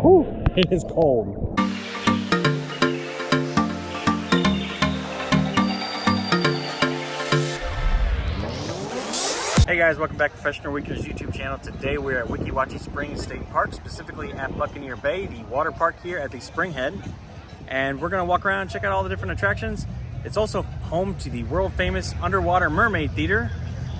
Whew, it is cold. Hey guys, welcome back to Professional Weeker's YouTube channel. Today we're at Weeki Wachee Springs State Park, specifically at Buccaneer Bay, the water park here at the Spring Head. And we're gonna walk around and check out all the different attractions. It's also home to the world famous underwater Mermaid Theater.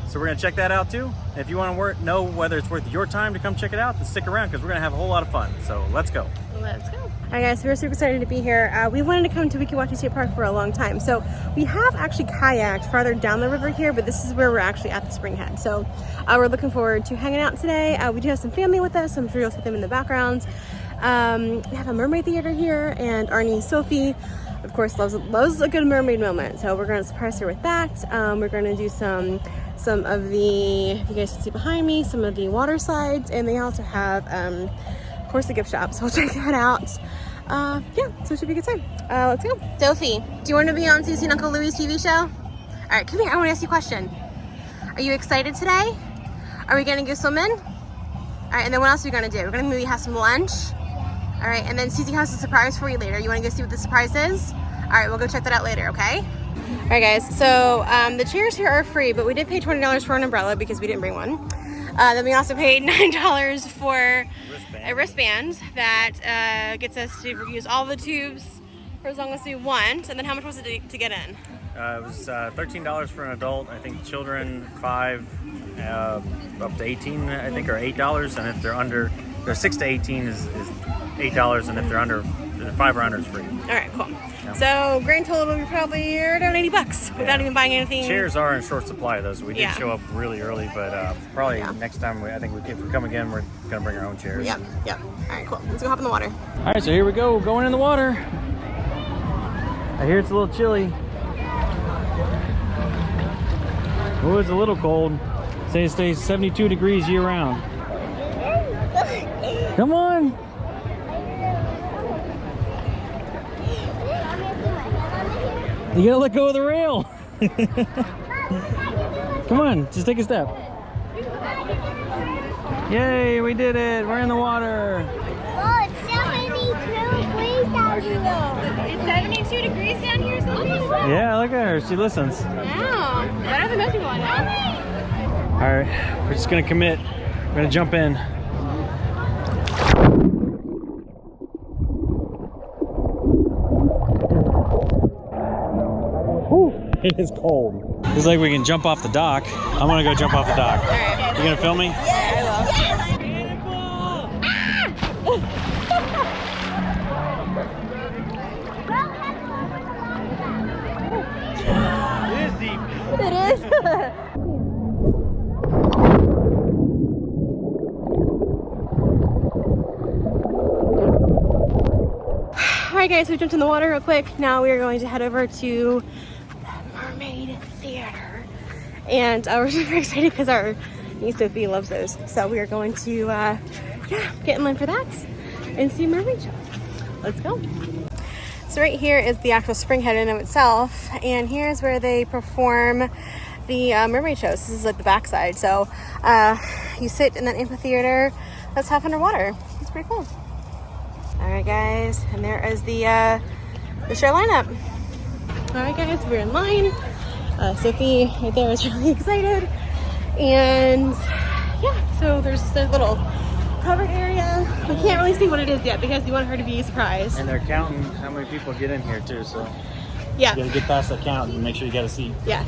So we're gonna check that out too. And if you wanna know whether it's worth your time to come check it out, then stick around because we're gonna have a whole lot of fun. So let's go. Let's go. Alright guys, so we're super excited to be here. We wanted to come to Weeki Wachee State Park for a long time. So we have actually kayaked farther down the river here, but this is where we're actually at the Spring Head. So we're looking forward to hanging out today. We do have some family with us, so I'm sure you'll see them in the background. We have a Mermaid Theater here, and our niece Sophie, of course, loves a good mermaid moment. So we're going to surprise her with that. We're going to do some of the, if you guys can see behind me, some of the water slides, and they also have of course the gift shop, so we'll check that out. Yeah, so it should be a good time. Let's go. Sophie, do you want to be on Susie and Uncle Louie's TV show? All right, come here, I want to ask you a question. Are you excited today? Are we gonna go swimming? All right, and then what else are we gonna do? We're gonna maybe have some lunch. All right, and then Susie has a surprise for you later. You wanna go see what the surprise is? All right, we'll go check that out later, okay? All right guys, so the chairs here are free, but we did pay $20 for an umbrella because we didn't bring one. Then we also paid $9 for a wristband that gets us to use all the tubes for as long as we want. And then how much was it to get in? It was $13 for an adult. I think children 5 up to 18, I think, are $8. And if they're 6 to 18 is $8. And if they're under 5 or under, it's free. All right, cool. Yeah. So grand total will be probably around $80 without even buying anything. Chairs are in short supply though, so we did show up really early, but probably next time if we come again, we're gonna bring our own chairs. Yep. All right, cool. Let's go hop in the water. All right, so here we go, going in the water. I hear it's a little chilly. Oh, it's a little cold. Say it stays 72 degrees year round. Come on. You gotta let go of the rail. Come on, just take a step. Yay, we did it. We're in the water. Oh, it's 72 degrees down here. It's 72 degrees down here, Sophie? Yeah, look at her. She listens. Wow, better than most people I know. All right, we're just gonna commit. We're gonna jump in. It is cold. It's like we can jump off the dock. I'm gonna go jump off the dock. All right. You gonna film me? Yeah, I will. It is deep. It is. All right, guys, we jumped in the water real quick. Now we are going to head over to Mermaid Theater, and we're super excited because our niece Sophie loves those. So we are going to get in line for that and see a mermaid show. Let's go. So right here is the actual Spring Head in of itself, and here's where they perform the mermaid shows. This is like the backside. So you sit in that amphitheater that's half underwater. It's pretty cool. All right, guys, and there is the show lineup. All right, guys, we're in line. Sophie right there is really excited. And yeah, so there's just a little covered area. We can't really see what it is yet because we want her to be surprised. And they're counting how many people get in here too, so Yeah. you gotta get past that count and make sure you get a seat. Yes.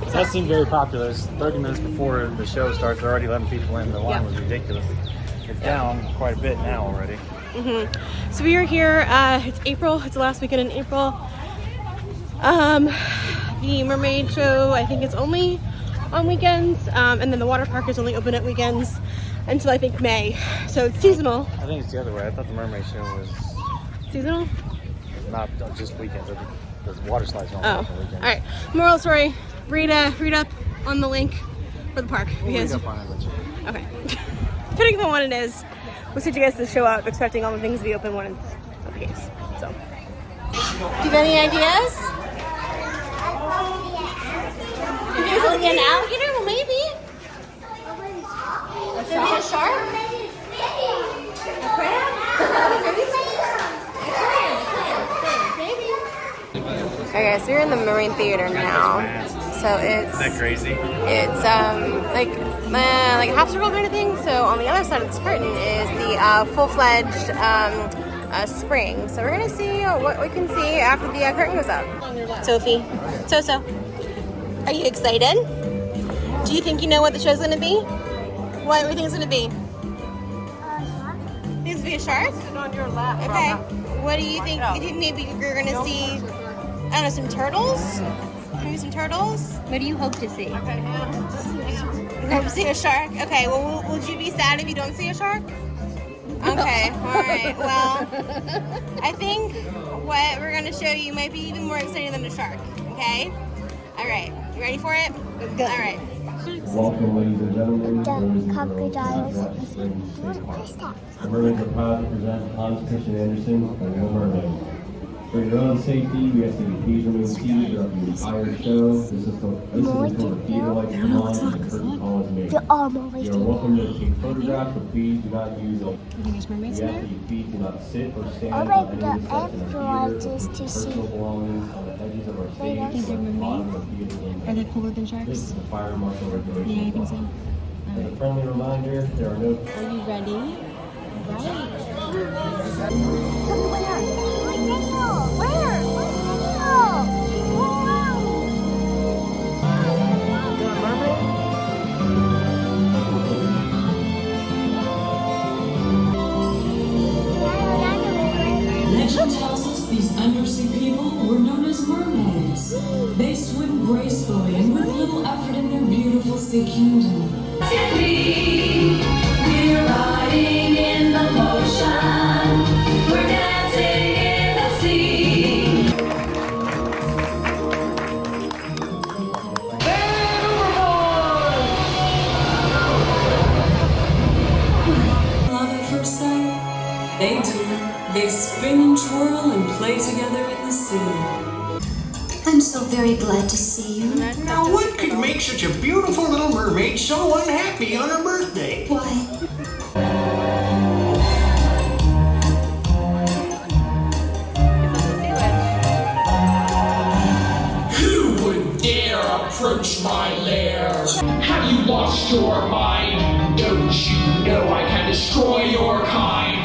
So that seemed very popular. It's 30 minutes before the show starts, they're already letting people in. The line was ridiculous. It's down quite a bit now already. So we are here, it's April, it's the last weekend in April. The mermaid show, I think it's only on weekends, and then the water park is only open at weekends until I think May. So it's seasonal. I think it's the other way. I thought the mermaid show was Seasonal? not just weekends. I think the water slides are Oh, on weekends. all right. Moral of the story, read up on the link for the park. We'll Because, read up on it, let you know. okay. Depending on what it is, we'll send you guys to show up expecting all the things to be open when it's not the case. So, do you have any ideas? Is it an alligator? Well, maybe. Maybe a shark? A crab? Okay, so you're in the Mermaid Theater now. So it's Isn't that crazy? it's like a popsicle kind of thing. So on the other side of this curtain is the full-fledged spring. So we're gonna see what we can see after the curtain goes up. Sophie, so are you excited? Do you think you know what the show's gonna be? What do you think it's gonna be? Think it's gonna be a shark? Sit on your lap. Okay. What do you think? Do you think maybe you're gonna see, I don't know, some turtles? Maybe some turtles? What do you hope to see? Okay, You hope to see a shark? Okay, well, would you be sad if you don't see a shark? Okay, alright, well, I think what we're gonna show you might be even more exciting than a shark, okay? Alright, you ready for it? Alright. Welcome, ladies and gentlemen. The crocodiles. The Mermaids are proud to present Hans Christian Andersen, The Little Mermaid. For your own safety, we ask that you please remain seated throughout the entire show. This is until the theater lights come on and the curtain call is made. You are welcome to take photographs, but please do not use them. We ask that you please do not sit or stand on any of the steps in the theater. Personal belongings on the edges of our stage and the bottom of the theater window. Are they cooler than sharks? This is the fire marshal regulation. Yeah, I think so. As a friendly reminder, there are no... Are you ready? Right. Legend tells us these undersea people were known as mermaids. They swim gracefully and with little effort in their beautiful sea kingdom. We're riding in the ocean. We're dancing in the sea. Love at first sight? They do. They spin and twirl and play together in the sea. I'm so very glad to see you. Now what could make such a beautiful little mermaid so unhappy on her birthday? Why? Who would dare approach my lair? Have you lost your mind? Don't you know I can destroy your kind?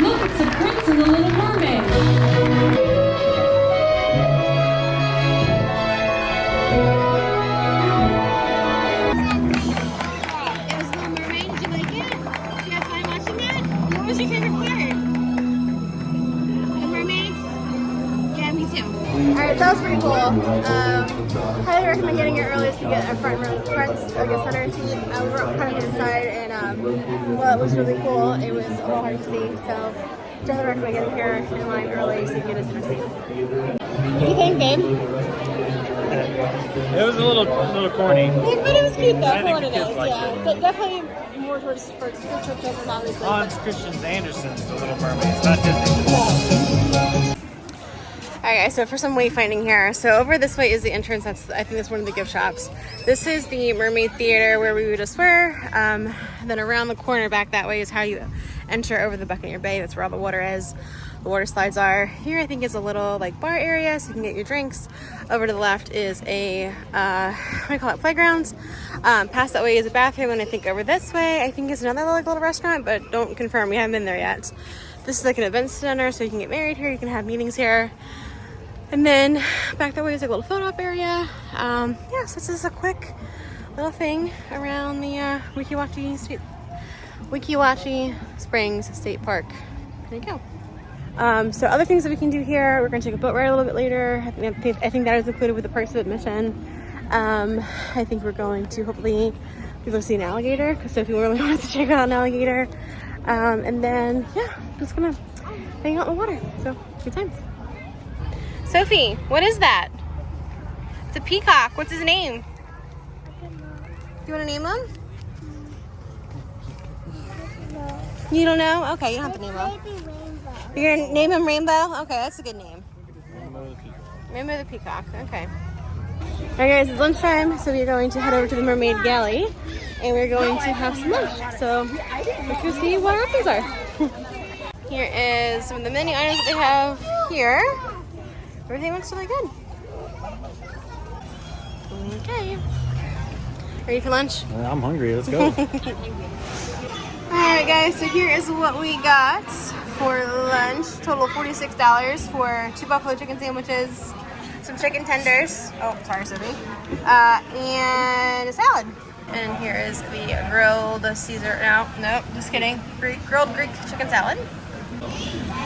Look, it's the prince and the little mermaid. It was Little Mermaid. Did you like it? Did you have fun watching that? What was your favorite part? The mermaids? Yeah, me too. Alright, that was pretty cool. Highly recommend getting here early so you get a front center seat. We were kind of inside, and well, it was really cool. It was a little hard to see, so definitely recommend getting here in line early so you can get a center seat. What do you think, babe? It was a little corny. Yeah, but it was cute though, I for think what the it kids is. liked Yeah, it. but definitely more towards for future children, obviously. Hans Christian Andersen's The Little Mermaids, not Disney. Alright guys, so for some wayfinding here. So over this way is the entrance. I think that's one of the gift shops. This is the Mermaid Theater where we just were. Then around the corner back that way is how you enter over the Buccaneer Bay. That's where all the water is. The water slides are. Here I think is a little like bar area so you can get your drinks. Over to the left is a, what do you call it, playgrounds. Past that way is a bathroom, and I think over this way I think is another like little restaurant, but don't confirm, we haven't been there yet. This is like an event center, so you can get married here, you can have meetings here. And then back that way is like a little photo op area. Yeah, so this is a quick little thing around the Weeki Wachee Springs State Park. There you go. So other things that we can do here, we're gonna take a boat ride a little bit later. I think that is included with the price of admission. I think we're going to hopefully go see an alligator because Sophie really wants to check out an alligator. And then yeah, just gonna hang out in the water. So good times. Sophie, what is that? It's a peacock. What's his name? Do you want to name him? No. You don't know? Okay, you don't have to name him. Maybe rainbow. You're gonna name him Rainbow? Okay, that's a good name. Rainbow the Peacock. Okay. Alright guys, it's lunchtime, so we're going to head over to the Mermaid Galley and we're going to have some lunch. So let's go see what our options are. Here is some of the menu items that they have here. Everything looks really good. Okay. Ready for lunch? I'm hungry. Let's go. Alright guys, so here is what we got for lunch. Total of $46 for 2 buffalo chicken sandwiches, some chicken tenders. Oh, sorry, Sophie. And a salad. And here is the grilled Caesar. No, just kidding. Grilled Greek chicken salad.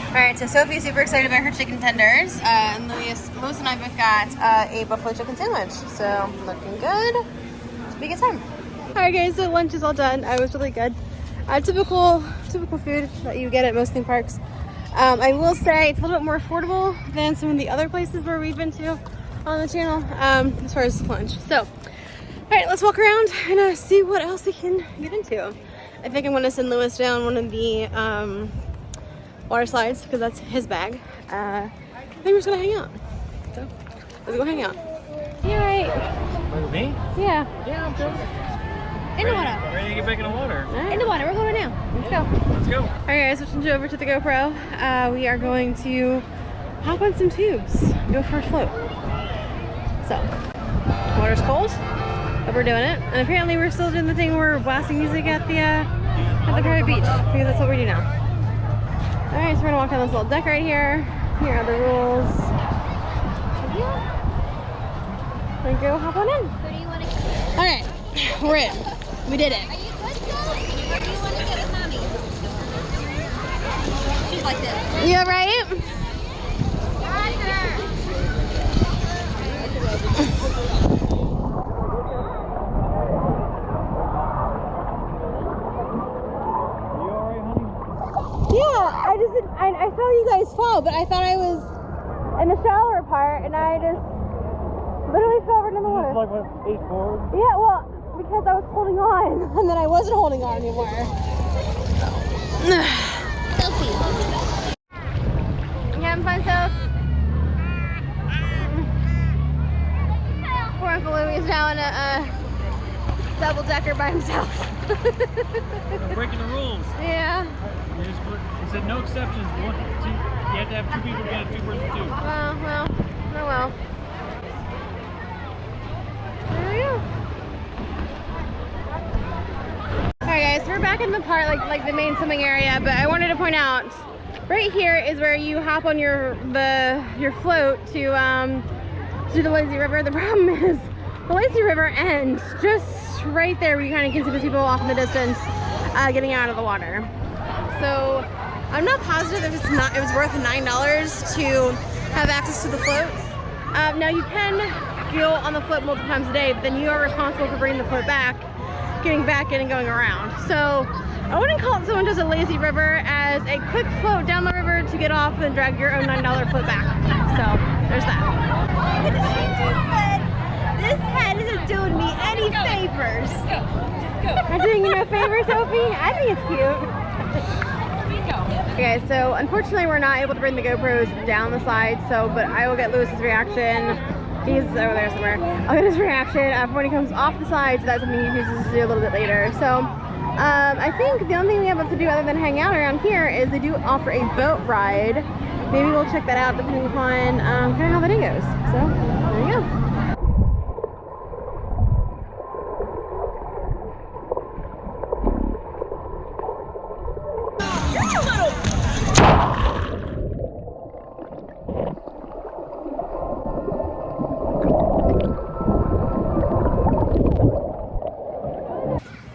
Alright, so Sophie's super excited about her chicken tenders. And Lewis and I both got a buffalo chicken sandwich. So, looking good. It's a big time. Alright guys, so lunch is all done. It was really good. Typical food that you get at most theme parks. I will say it's a little bit more affordable than some of the other places where we've been to on the channel as far as lunch. So, all right, let's walk around and see what else we can get into. I think I'm going to send Lewis down one of the water slides because that's his bag. I think we're just going to hang out. So, let's go hang out. You all right? With me? Yeah. Yeah, I'm good. In the water. Ready to get back in the water. Right. In the water. We're going now. Let's go. Let's go. All right, guys, switching over to the GoPro. We are going to hop on some tubes, go for a float. So, water's cold, but we're doing it. And apparently we're still doing the thing where we're blasting music at the private beach, because that's what we do now. All right, so we're gonna walk down this little deck right here. Here are the rules. Yeah. And go hop on in. All right, we're in. We did it. Are you good, Phil? Or do you want to get with mommy? She's like this. You all right? I saw you guys fall, but I thought I was in the shallower part, and I just literally fell right in the water. Like what, 8 forward? Yeah, well, because I was holding on, and then I wasn't holding on anymore. Sophie. You having fun, Soph? Poor Uncle Louie is now in a double-decker by himself. We're breaking the rules. Yeah. It said no exceptions. 1, 2. You have to have 2 people get 2 versus 2. Well, oh well. There we go. Alright guys, we're back in the part, like the main swimming area, but I wanted to point out, right here is where you hop on your float to the lazy river. The problem is, the lazy river ends just right there where you kind of can see the people off in the distance getting out of the water. So I'm not positive if it was worth $9 to have access to the floats. Now you can go on the float multiple times a day, but then you are responsible for bringing the float back, getting back in and going around. So I wouldn't call it someone does a lazy river as a quick float down the river to get off and drag your own $9 float back. So there's that. This head isn't doing me any favors. Just go. I'm doing you no favors, Sophie? I think it's cute. Okay, so unfortunately we're not able to bring the GoPros down the slide, but I will get Lewis's reaction. He's over there somewhere. I'll get his reaction when he comes off the slide, so that's something he chooses to do a little bit later. So I think the only thing we have to do other than hang out around here is they do offer a boat ride. Maybe we'll check that out depending upon kind of how the day goes. So there you go.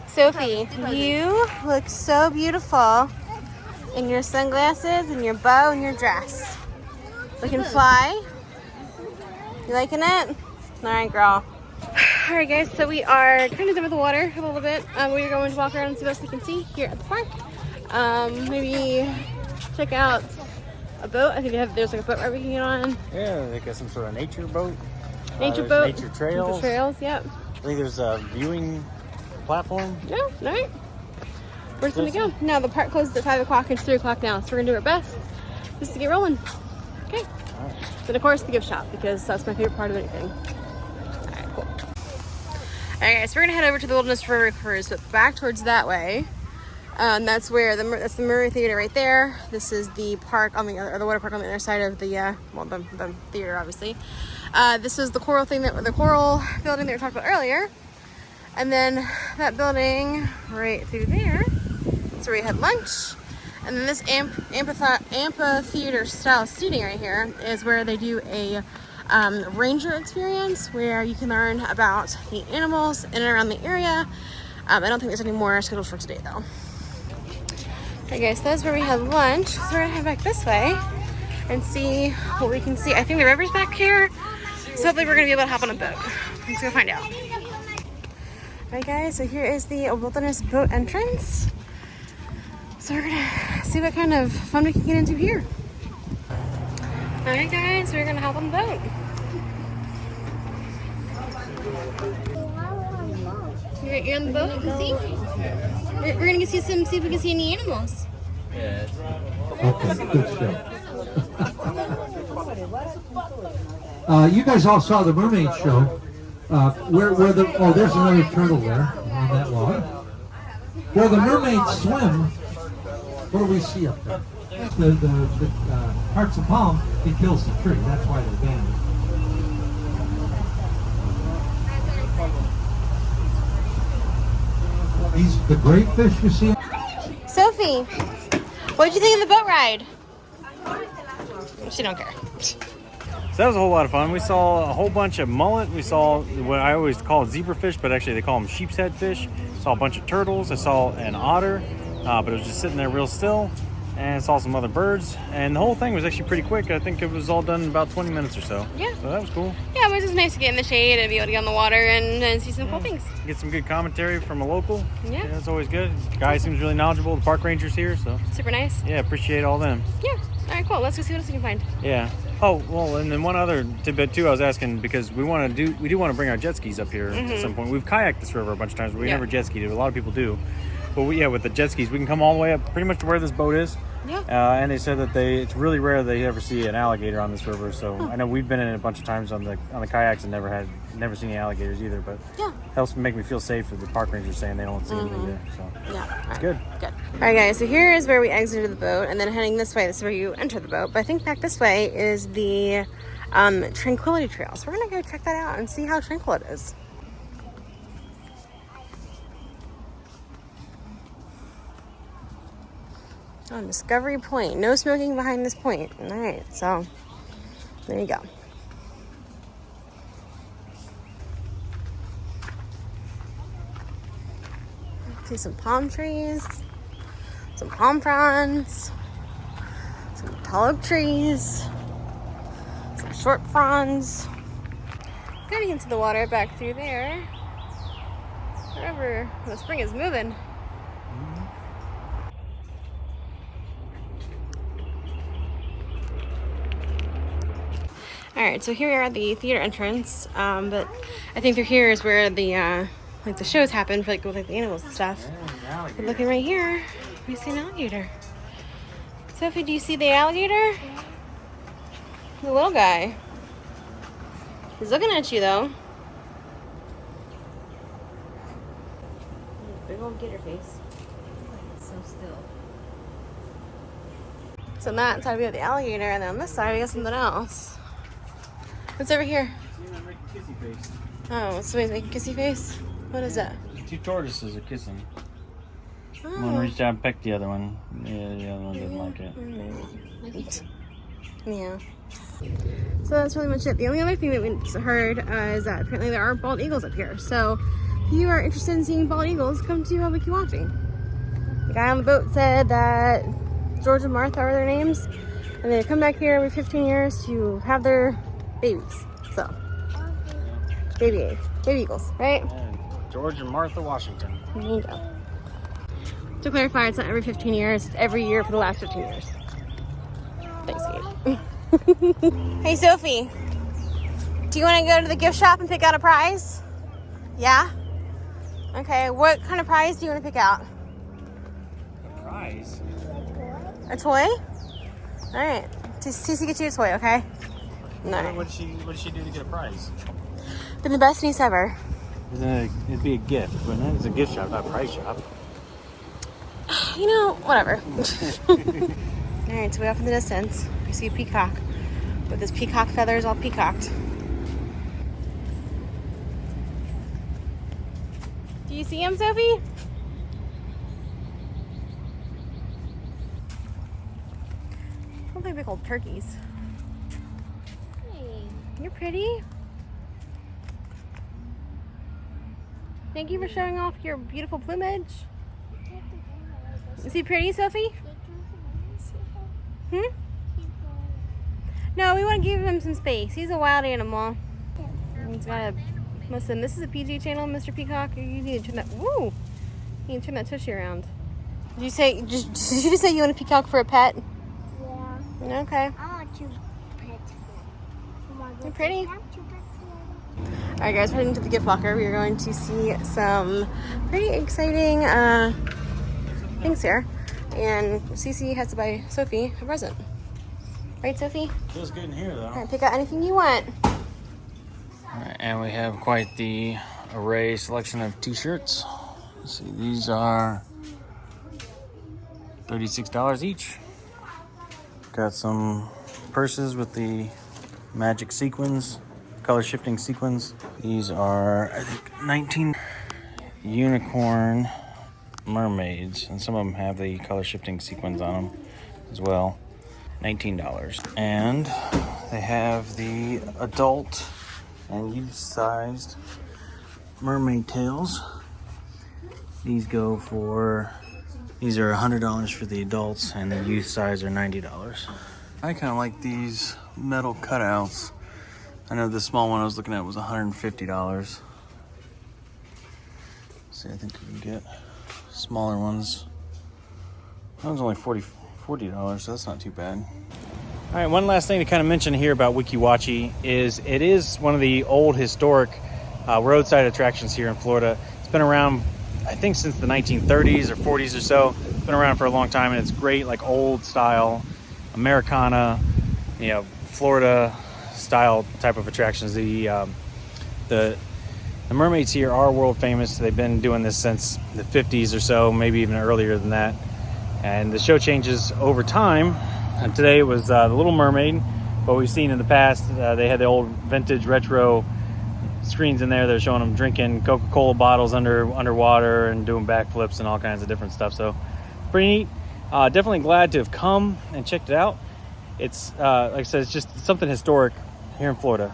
Sophie, you look so beautiful in your sunglasses and your bow and your dress. Looking fly? You liking it? Alright, girl. Alright guys, so we are kind of done with the water a little bit. We're going to walk around and see what else we can see here at the park. Maybe check out a boat. I think there's like a boat ride we can get on. Yeah, they got some sort of nature boat. Nature boat. Nature trails. Nature trails, yep. I think there's a viewing platform. Yeah, alright. We're just gonna go. Now the park closes at 5 o'clock and it's 3 o'clock now, so we're gonna do our best just to get rolling. Okay. Right. Then of course the gift shop, because that's my favorite part of anything. Alright guys, so we're gonna head over to the Wilderness River Cruise, but back towards that way. That's where that's the Mermaid Theater right there. This is the park on the other, or the water park on the other side of the the theater, obviously. This is the coral thing the coral building that we talked about earlier, and then that building right through there. That's where we had lunch, and then this amphitheater style seating right here is where they do a ranger experience where you can learn about the animals in and around the area. I don't think there's any more scheduled for today though. Okay guys, so that's where we had lunch. So we're gonna head back this way and see what we can see. I think the river's back here, so hopefully we're gonna be able to hop on a boat. Let's go find out. Alright guys, so here is the wilderness boat entrance. So we're gonna see what kind of fun we can get into here. Alright guys, we're gonna hop on the boat. You're on the boat, you can see? We're gonna see if we can see any animals. Okay, good show. You guys all saw the mermaid show. There's another turtle there on that log. Where the mermaids swim, what do we see up there? The hearts of palm, it kills the tree. That's why they're banned. These the great fish you see. Sophie, what did you think of the boat ride? She don't care. So that was a whole lot of fun. We saw a whole bunch of mullet. We saw what I always call zebrafish, but actually they call them sheep's head fish. Saw a bunch of turtles. I saw an otter, but it was just sitting there real still. And saw some other birds. And the whole thing was actually pretty quick. I think it was all done in about 20 minutes or so. Yeah. So that was cool. Yeah, it was just nice to get in the shade and be able to get on the water and see some cool things. Get some good commentary from a local. Yeah. That's always good. The guy seems really knowledgeable. The park ranger's here, so. Super nice. Yeah, appreciate all them. Yeah. All right, cool. Let's go see what else we can find. Yeah. Oh, well, and then one other tidbit too I was asking, because we do want to bring our jet skis up here at some point. We've kayaked this river a bunch of times, but we never jet skied it. A lot of people do. But with the jet skis, we can come all the way up pretty much to where this boat is. Yeah. And they said that it's really rare they ever see an alligator on this river. So I know we've been in it a bunch of times on the kayaks and never seen any alligators either. But helps make me feel safe if the park rangers saying they don't see them either. So it's good. Good. All right, guys. So here is where we exited the boat, and then heading this way. This is where you enter the boat. But I think back this way is the Tranquility Trail. So we're gonna go check that out and see how tranquil it is. On Discovery Point. No smoking behind this point. All right, so there you go. See some palm trees, some palm fronds, some tall oak trees, some short fronds. Getting into the water back through there. Wherever the spring is moving. Alright, so here we are at the theater entrance, but I think through here is where the the shows happen for with the animals and stuff. But looking right here, we see an alligator. Sophie, do you see the alligator? The little guy. He's looking at you though. Big old gator face. So still. So on that side we have the alligator, and then on this side we got something else. What's over here? Oh, somebody's making kissy face? What is that? Two tortoises are kissing. Oh. One reached out and pecked the other one. Yeah, the other one didn't like it. Yeah. So that's really much it. The only other thing that we heard is that apparently there are bald eagles up here. So if you are interested in seeing bald eagles, come to Weeki Wachee. The guy on the boat said that George and Martha are their names, and they come back here every 15 years to have their babies. So baby eagles, right? And George and Martha Washington. There you go. To clarify, it's not every 15 years, it's every year for the last 15 years. Thanks, Kate. Hey, Sophie. Do you want to go to the gift shop and pick out a prize? Yeah? Okay, what kind of prize do you want to pick out? A prize? A toy? Alright. Cece get you a toy, okay? No. What did she do to get a prize? Been the best niece ever. It'd be a gift, wouldn't it? It's a gift shop, not a price shop. You know, whatever. Alright, so way off in the distance, we see a peacock with his peacock feathers all peacocked. Do you see him, Sophie? Look like big old turkeys. Hey, you're pretty. Thank you for showing off your beautiful plumage. Is he pretty, Sophie? Hmm? No, we want to give him some space. He's a wild animal. He's got a... Listen, this is a PG channel, Mr. Peacock. You need to turn that... Woo! You need to turn that tushy around. Did you say... Did you just say you want a peacock for a pet? Yeah. Okay. I want two pets. You're pretty. Alright guys, heading to the gift locker. We are going to see some pretty exciting things here. And Cece has to buy Sophie a present. Right, Sophie? Feels good in here, though. Alright, pick out anything you want. Alright, and we have quite the array selection of t-shirts. Let's see, these are $36 each. Got some purses with the magic sequins, color shifting sequins. These are, I think, 19 unicorn mermaids, and some of them have the color shifting sequins on them as well. $19. And they have the adult and youth-sized mermaid tails. These go for, these are $100 for the adults, and the youth size are $90. I kind of like these metal cutouts. I know the small one I was looking at was $150. See, I think we can get smaller ones. That one's only $40, so that's not too bad. All right, one last thing to kind of mention here about Weeki Wachee is it is one of the old historic roadside attractions here in Florida. It's been around, I think, since the 1930s or 40s or so. It's been around for a long time, and it's great, like old style Americana, you know, Florida style type of attractions. The Mermaids here are world famous. They've been doing this since the 50s or so, maybe even earlier than that. And the show changes over time. And today it was the Little Mermaid. What we've seen in the past, they had the old vintage retro screens in there. They're showing them drinking Coca-Cola bottles underwater and doing backflips and all kinds of different stuff. So pretty neat. Definitely glad to have come and checked it out. It's like I said, it's just something historic here in Florida.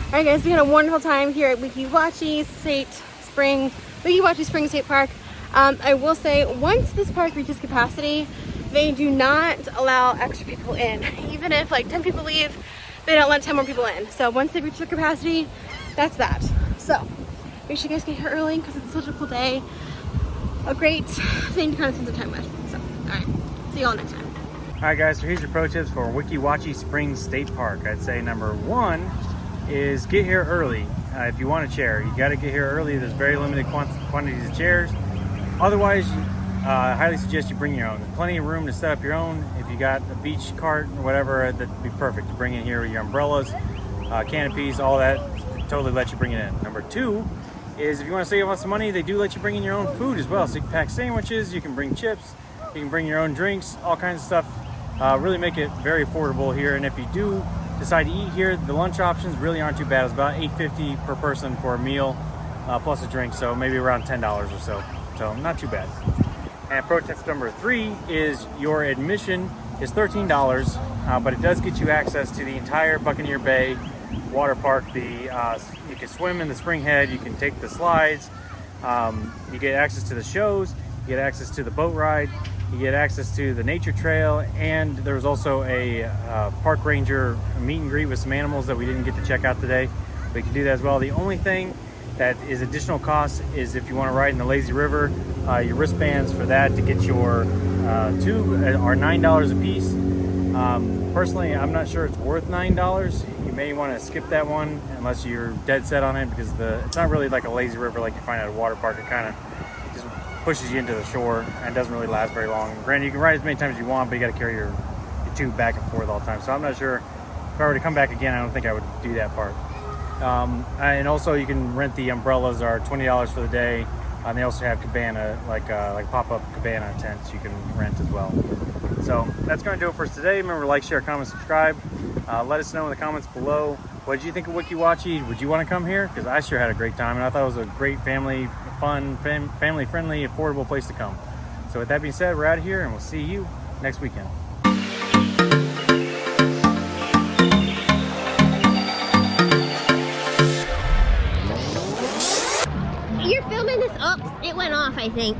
All right, guys, we had a wonderful time here at Weeki Wachee Spring State Park. I will say, once this park reaches capacity, they do not allow extra people in. Even if like 10 people leave, they don't let 10 more people in. So once they reach their capacity, that's that. So make sure you guys get here early because it's such a cool day. A great thing to kind of spend some time with. So, all right, see you all next time. All right, guys, so here's your pro tips for Weeki Wachee Springs State Park. I'd say number one is get here early. If you want a chair, you got to get here early. There's very limited quantities of chairs. Otherwise, I highly suggest you bring your own. There's plenty of room to set up your own. If you got a beach cart or whatever, that'd be perfect to bring in here with your umbrellas, canopies, all that. Totally let you bring it in. Number two is if you want to save lots of money, they do let you bring in your own food as well. So you can pack sandwiches, you can bring chips, you can bring your own drinks, all kinds of stuff. Really make it very affordable here. And if you do decide to eat here, the lunch options really aren't too bad. It's about $8.50 per person for a meal plus a drink, so maybe around $10 or so. So not too bad. And pro tip number three is your admission is $13, but it does get you access to the entire Buccaneer Bay water park. You can swim in the spring head, you can take the slides, you get access to the shows, you get access to the boat ride, you get access to the nature trail, and there's also a park ranger meet and greet with some animals that we didn't get to check out today. We can do that as well. The only thing that is additional cost is if you want to ride in the lazy river, your wristbands for that to get your tube are $9 a piece. Personally, I'm not sure it's worth $9. You may want to skip that one unless you're dead set on it, because it's not really like a lazy river like you find at a water park. It kind of just pushes you into the shore and doesn't really last very long. Granted, you can ride as many times as you want, but you got to carry your tube back and forth all the time. So I'm not sure if I were to come back again, I don't think I would do that part. And also you can rent the umbrellas, are $20 for the day. And they also have cabana, like pop-up cabana tents you can rent as well. So that's going to do it for us today. Remember to like, share, comment, subscribe. Let us know in the comments below. What did you think of Weeki Wachee? Would you want to come here? Because I sure had a great time, and I thought it was a great family, fun, family-friendly, affordable place to come. So with that being said, we're out of here, and we'll see you next weekend. You're filming this? Oh, it went off, I think.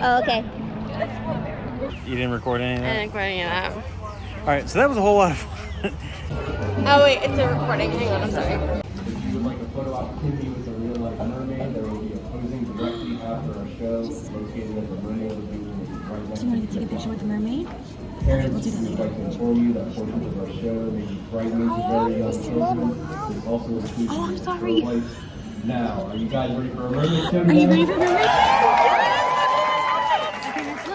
Oh, okay. You didn't record any of that? I didn't record any of that. All right, so that was a whole lot of Oh wait, it's a recording. Hang on, I'm sorry. If you would like a photo opportunity with a real-life mermaid, there will be a posing directly after our show, located at the Mermaid Theater right next Do you want to take a picture with the mermaid? Parents, we would like to inform you that portions of our show may be frightening to very young children. This also includes Oh, I'm sorry. lights. Now, are you guys ready for a mermaid show? Are you ready for mermaid?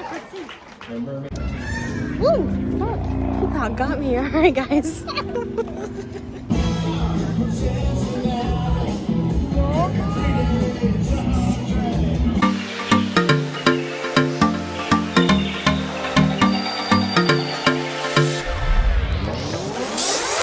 Let's see. The mermaid. Woo! Look, Peacock got me. All right, guys.